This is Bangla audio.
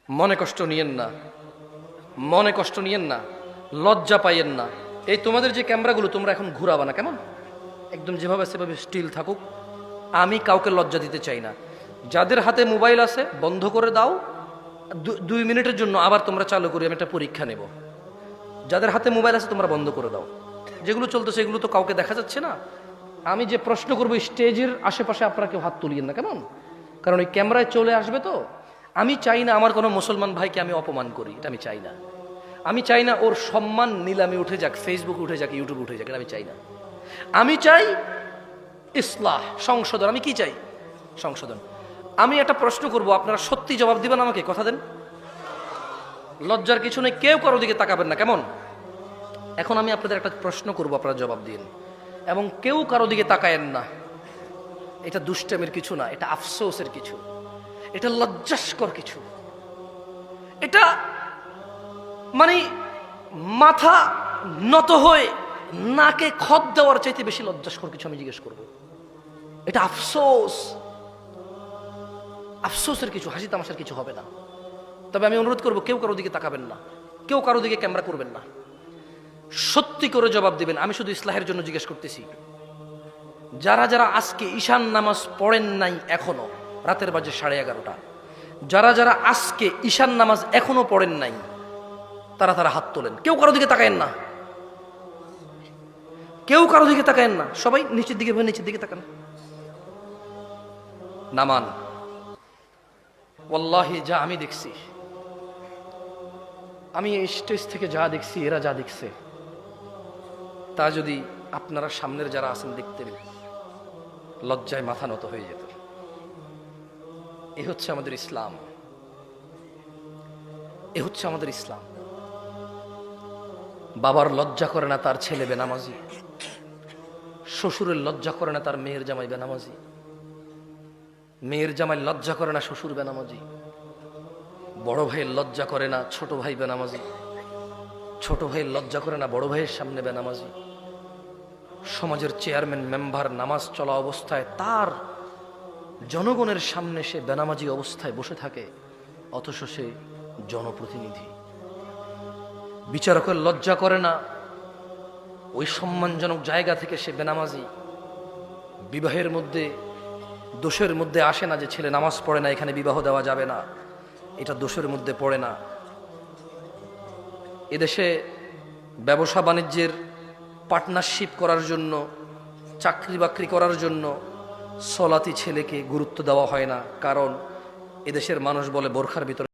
মনে কষ্ট নিয়েন না, মনে কষ্ট নিয়েন না, লজ্জা পাইয়েন না। এই তোমাদের যে ক্যামেরাগুলো তোমরা এখন ঘুরাবা না, কেমন একদম যেভাবে সেভাবে স্টিল থাকুক। আমি কাউকে লজ্জা দিতে চাই না। যাদের হাতে মোবাইল আছে বন্ধ করে দাও, 2 মিনিটের জন্য আবার তোমরা চালু করি, আমি একটা পরীক্ষা নেব। যাদের হাতে মোবাইল আছে তোমরা বন্ধ করে দাও। যেগুলো চলতেছে এগুলো তো কাউকে দেখা যাচ্ছে না। আমি যে প্রশ্ন করবো স্টেজের আশেপাশে আপনারা কেউ হাত তুলিয়েন না, কেমন? কারণ ওই ক্যামেরায় চলে আসবে তো। আমি চাই না আমার কোনো মুসলমান ভাইকে আমি অপমান করি, এটা আমি চাই না। আমি চাই না ওর সম্মান নিলামে উঠে যাক, ফেসবুকে উঠে যাক, ইউটিউবে উঠে যাক, এটা আমি চাই না। আমি চাই ইসলাহ, সংশোধন। আমি কি চাই? সংশোধন। আমি একটা প্রশ্ন করব, আপনারা সত্যি জবাব দিবেন আমাকে, কথা দেন। লজ্জার কিছু নেই, কেউ কারো দিকে তাকাবেন না, কেমন? এখন আমি আপনাদের একটা প্রশ্ন করব, আপনারা জবাব দিন, এবং কেউ কারো দিকে তাকায়েন না। এটা দুষ্টামির কিছু না, এটা আফসোসের কিছু, এটা লজ্জাস্কর কিছু। এটা মানে মাথা নত হয়ে নাকে খত দেওয়ার চাইতে বেশি লজ্জাস্কর কিছু আমি জিজ্ঞেস করব। এটা আফসোস, আফসোসের কিছু, হাসি তামাশার কিছু হবে না। তবে আমি অনুরোধ করব, কেউ কারো দিকে তাকাবেন না, কেউ কারো দিকে ক্যামেরা করবেন না, সত্যি করে জবাব দিবেন। আমি শুধু ইসলাহের জন্য জিজ্ঞেস করতেছি। যারা যারা আজকে ঈশান নামাজ পড়েন নাই এখনো, রাতের বাজে 11:30, যারা যারা আজকে ঈশান নামাজ এখনো পড়েন নাই তারা তারা হাত তোলেন। কেউ কারো দিকে তাকায়েন না, কেউ কারো দিকে তাকায়েন না, সবাই নিচের দিকে, নিচের দিকে তাকান। নামান। ওয়াল্লাহি যা আমি দেখছি, আমি এই স্টেজ থেকে যা দেখছি, এরা যা দেখছে, তা যদি আপনারা সামনের যারা আছেন দেখতেন, লজ্জায় মাথা নত হয়ে যেত। এ হচ্ছে আমাদের ইসলাম, এ হচ্ছে আমাদের ইসলাম। বাবার লজ্জা করে না তার ছেলে বেনামাজি, শ্বশুরের লজ্জা করে না তার মেয়ের জামাই বেনামাজি, মেয়ের জামাই লজ্জা করে না শ্বশুর বেনামাজি, বড় ভাইয়ের লজ্জা করে না ছোট ভাই বেনামাজি, ছোট ভাইয়ের লজ্জা করে না বড় ভাইয়ের সামনে বেনামাজি। সমাজের চেয়ারম্যান মেম্বার নামাজ চলা অবস্থায় তার জনগণের সামনে সে বেনামাজি অবস্থায় বসে থাকে, অথচ সে জনপ্রতিনিধি। বিচারকের লজ্জা করে না ওই সম্মানজনক জায়গা থেকে সে বেনামাজি। বিবাহের মধ্যে দোষের মধ্যে আসে না যে ছেলে নামাজ পড়ে না, এখানে বিবাহ দেওয়া যাবে না, এটা দোষের মধ্যে পড়ে না। এদেশে ব্যবসা বাণিজ্যের পার্টনারশিপ করার জন্য, চাকরি বাকরি করার জন্য সলাতি ছেলেকে গুরুত্ব দেওয়া হয় না, কারণ এদেশের মানুষ বলে বোরখার ভিতরে